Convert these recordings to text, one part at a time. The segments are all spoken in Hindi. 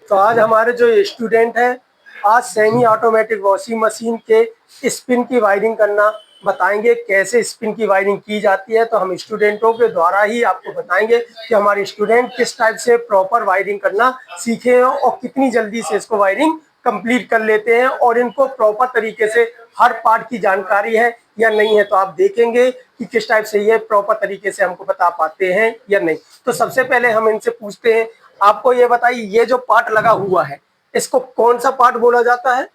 तो आज हमारे जो स्टूडेंट हैं आज सेमी ऑटोमेटिक वॉशिंग मशीन के स्पिन की वायरिंग करना बताएंगे, कैसे स्पिन की वायरिंग की जाती है। तो हम स्टूडेंटों के द्वारा ही आपको बताएंगे कि हमारे स्टूडेंट किस टाइप से प्रॉपर वायरिंग करना सीखे हैं और कितनी जल्दी से इसको वायरिंग कंप्लीट कर लेते हैं और इनको प्रॉपर तरीके से हर पार्ट की जानकारी है या नहीं है। तो आप देखेंगे कि किस टाइप से ये प्रॉपर तरीके से हमको बता पाते हैं या नहीं। तो सबसे पहले हम इनसे पूछते हैं, आपको ये बताइए ये जो पार्ट लगा हुआ है इसको कौन सा पार्ट बोला जाता है?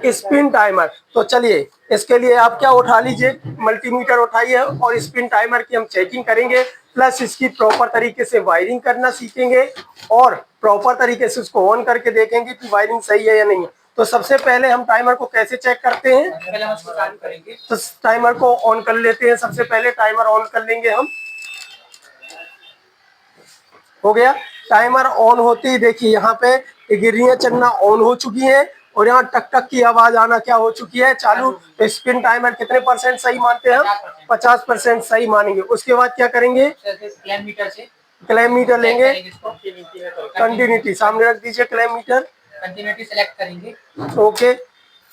Spin timer. तो चलिए इसके लिए आप क्या उठा लीजिए, मल्टीमीटर उठाइए और स्पिन टाइमर की हम चेकिंग करेंगे, प्लस इसकी प्रॉपर तरीके से वायरिंग करना सीखेंगे और प्रॉपर तरीके से उसको ऑन करके देखेंगे कि वायरिंग सही है या नहीं है। तो सबसे पहले हम टाइमर को कैसे चेक करते हैं? पहले हम उसको चालू करेंगे। तो टाइमर को ऑन कर लेते हैं। सबसे पहले टाइमर ऑन कर लेंगे हम। हो गया टाइमर ऑन होते ही देखिए यहाँ पे गिरियां चलना ऑन हो चुकी हैं और यहाँ टक टक की आवाज आना क्या हो चुकी है, चालू। तो स्पिन टाइमर कितने % सही मानते हैं हम? 50% सही मानेंगे। उसके बाद क्या करेंगे? क्लैम मीटर से क्लैम मीटर लेंगे, कंटिन्यूटी सामने रख दीजिए, क्लैम मीटर कंटिन्यूटी सेलेक्ट करेंगे। ओके,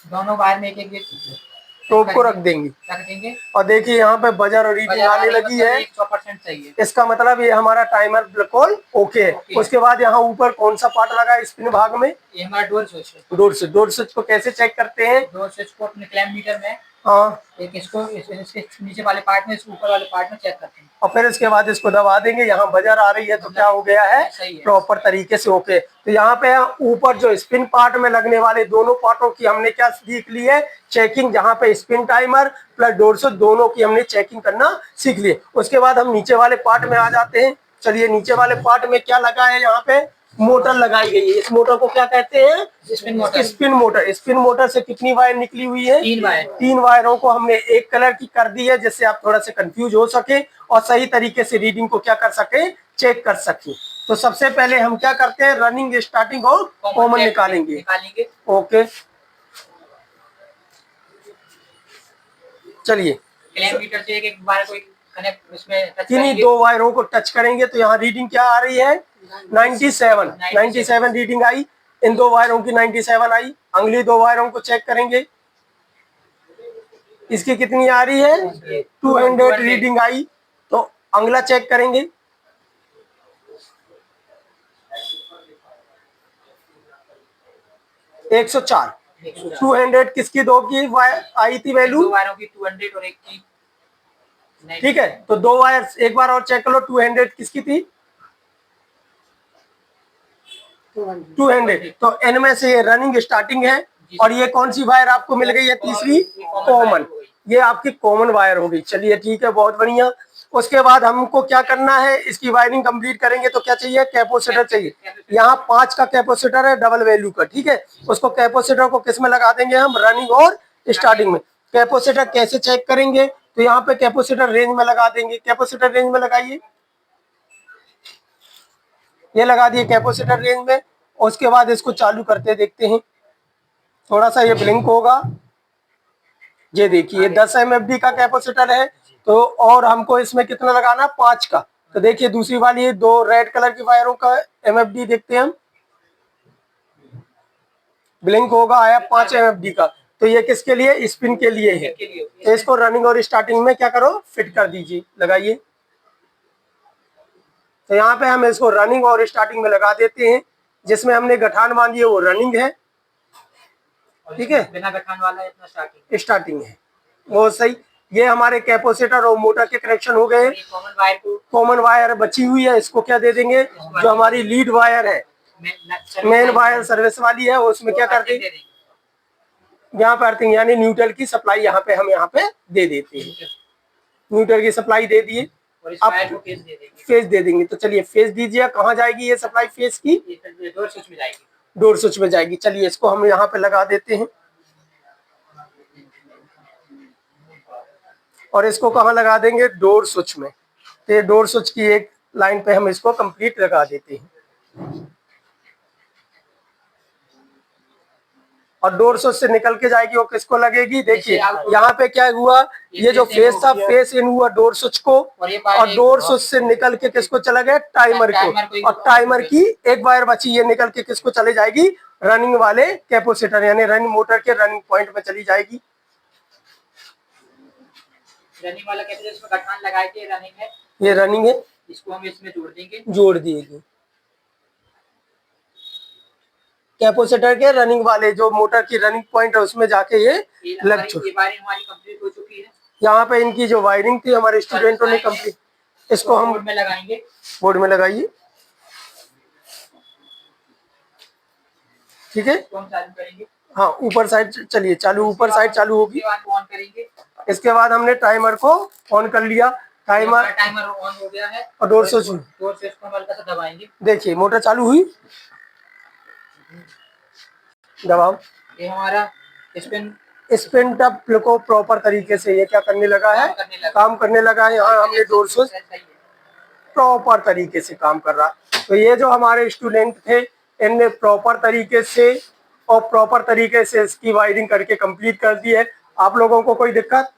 दोनों बार में एक टॉप को रख देंगे और देखिए यहाँ पे बजर और रीडिंग आने लगी है। 100% सही है। इसका मतलब ये हमारा टाइमर बिल्कुल ओके है। उसके बाद यहाँ ऊपर कौन सा पार्ट लगा है स्पिन भाग में? ये हमारा डोर स्विच है। डोर स्विच को कैसे चेक करते हैं? डोर स्विच को अपने क्लैम मीटर में हाँ, एक इसको इसके नीचे वाले पार्ट में, इसके ऊपर वाले पार्ट में चेक करते हैं और फिर इसके बाद इसको दबा देंगे। यहाँ बजर आ रही है तो क्या हो गया है? प्रॉपर तरीके से ओके। तो यहाँ पे ऊपर जो स्पिन पार्ट में लगने वाले दोनों पार्टों की हमने क्या सीख ली है? चेकिंग। जहाँ पे spin timer plus door switch दोनों की हमने चेकिंग करना सीख लिए। उसके बाद हम नीचे वाले पार्ट में आ जाते हैं। चलिए नीचे वाले पार्ट में क्या लगा है? यहाँ पे मोटर लगाई गई है। इस मोटर को क्या कहते हैं? Spin motor. Spin motor. Spin motor से कितनी वायर निकली हुई है? 3 वायर। 3 वायरों को हमने एक कलर की कर दी है जिससे आप थोड़ा सा कंफ्यूज हो सके और सही तरीके से रीडिंग को क्या कर सके? चेक कर सके। तो सबसे पहले हम क्या करते हैं? रनिंग, स्टार्टिंग और कॉमन निकालेंगे। ओके, चलिए क्लैम मीटर से एक वायर को कनेक्ट उसमें टच किन्हीं 2 वायरों को टच करेंगे तो यहाँ रीडिंग क्या आ रही है? 97 रीडिंग आई। इन 2 वायरों की 97 आई। अगली 2 वायरों को चेक करेंगे, इसकी कितनी आ रही है? 200 रीडिंग आई। तो अगला चेक करेंगे, 104। 200 किसकी? 2 की आई थी वैल्यू। 2 वायरों की 200 और एक की, ठीक है, तो 2 वायर एक बार और चेक कर लो। 200 किसकी थी? 200। तो एन में से ये रनिंग स्टार्टिंग है और ये कौन सी वायर आपको मिल गई है? तीसरी कॉमन। ये आपकी कॉमन वायर हो गई। चलिए ठीक है, बहुत बढ़िया। उसके बाद हमको क्या करना है? इसकी वायरिंग कंप्लीट करेंगे तो क्या चाहिए? कैपेसिटर चाहिए। यहाँ 5 का कैपेसिटर है डबल वैल्यू का, ठीक है। उसको कैपेसिटर को किस में लगा देंगे हम? रनिंग और स्टार्टिंग में। कैपेसिटर कैसे चेक करेंगे? तो यहाँ पे कैपेसिटर रेंज में लगा देंगे। कैपेसिटर रेंज में लगाइए, ये लगा दिए कैपेसिटर रेंज में। उसके बाद इसको चालू करते देखते हैं, थोड़ा सा ये ब्लिंक होगा। ये देखिए 10 MFD का कैपेसिटर है। तो और हमको इसमें कितना लगाना? 5 का। तो देखिए दूसरी वाली ये 2 रेड कलर की वायरों का MFD देखते हैं हम, ब्लिंक होगा, आया 5 MFD का। तो ये किसके लिए? स्पिन के लिए है। तो इसको रनिंग और स्टार्टिंग में क्या करो? फिट कर दीजिए, लगाइए। तो यहाँ पे हम इसको रनिंग और स्टार्टिंग में लगा देते हैं। जिसमें हमने गठान बांधी है वो रनिंग है, ठीक है। बिना गठान वाला इतना स्टार्टिंग है वो सही। ये हमारे कैपेसिटर और मोटर के कनेक्शन हो गए। कॉमन वायर बची हुई है, इसको क्या दे देंगे? जो हमारी लीड वायर है, मेन वायर सर्विस वाली है, उसमें क्या करते हैं? यहाँ पे अर्थिंग यानी न्यूट्रल की सप्लाई यहाँ पे हम यहाँ पे दे देते हैं। न्यूट्रल की सप्लाई दे दिए, अब फेज दे देंगे। तो चलिए फेज दीजिए। कहाँ जाएगी ये सप्लाई? फेज की डोर स्विच में जाएगी। डोर स्विच में जाएगी। चलिए इसको हम यहाँ पे लगा देते हैं और इसको कहाँ लगा देंगे? डोर स्विच में। तो ये डोर स्विच की एक लाइन पे हम इसको कंप्लीट लगा देते हैं। और डोर स्विच से निकल के जाएगी वो किसको लगेगी। देखिए जैसे आपको- यहाँ पे क्या हुआ, ये जो फेस इन फेस था हो गया। फेस इन हुआ डोर स्विच को, और ये पार्ट और डोर स्विच से निकल के किसको चला गया, टाइमर टाइमर को। को और टाइमर की एक वायर बची, ये निकल के किसको चले जाएगी, रनिंग वाले कैपेसिटर यानी रनिंग मोटर के रनिंग पॉइंट में चली जाएगी। रनिंग वाला कैपेसिटर इसमें गठान लगाए थे, रनिंग है, ये रनिंग है, इसको हम इसमें जोड़ देंगे। जोड़ दिएगी। कैपेसिटर के रनिंग वाले जो मोटर की रनिंग पॉइंट है उसमें जाके ये लग चुकी। ये वायरिंग हमारी कंप्लीट हो चुकी है। यहाँ पे इनकी जो वायरिंग थी हमारे स्टूडेंटों ने कंप्लीट, इसको हम बोर्ड में लगाएंगे। बोर्ड में लगाइए, ठीक है। इसको हम चालू करेंगे। हाँ ऊपर साइड चलिए चालू, ऊपर साइड चालू होगी। ऑन करेंगे। इसके बाद हमने टाइमर को ऑन कर लिया, टाइमर ऑन हो गया है और डोर स्विच को हम हल्का सा दबाएंगे। देखिए मोटर चालू हुई, दबाओ। ये हमारा स्पिन स्पिन टप को प्रॉपर तरीके से ये क्या करने लगा है, काम करने लगा है। यहाँ हमने डोर स्विच प्रॉपर तरीके से काम कर रहा है। तो ये जो हमारे स्टूडेंट थे इनने प्रॉपर तरीके से और प्रॉपर तरीके से इसकी वायरिंग करके कंप्लीट कर दी है। आप लोगों को कोई दिक्कत?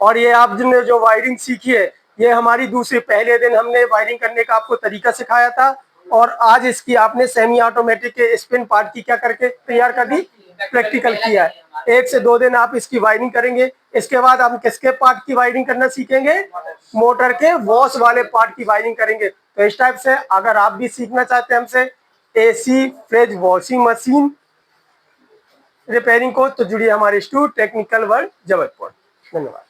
और ये आपने जो वायरिंग सीखी है ये हमारी दूसरे पहले दिन हमने वायरिंग करने का आपको तरीका सिखाया था, और आज इसकी आपने सेमी ऑटोमेटिक के स्पिन पार्ट की क्या करके तैयार कर दी, प्रैक्टिकल किया है। 1 से 2 दिन आप इसकी वायरिंग करेंगे। इसके बाद हम किसके पार्ट की वायरिंग करना सीखेंगे, मोटर के वॉश वाले पार्ट की वायरिंग करेंगे। तो इस टाइप से अगर आप भी सीखना चाहते हैं हमसे AC fridge washing machine repairing को, तो जुड़िए हमारे इंस्टीट्यूट टेक्निकल वर्ल्ड जबलपुर। धन्यवाद।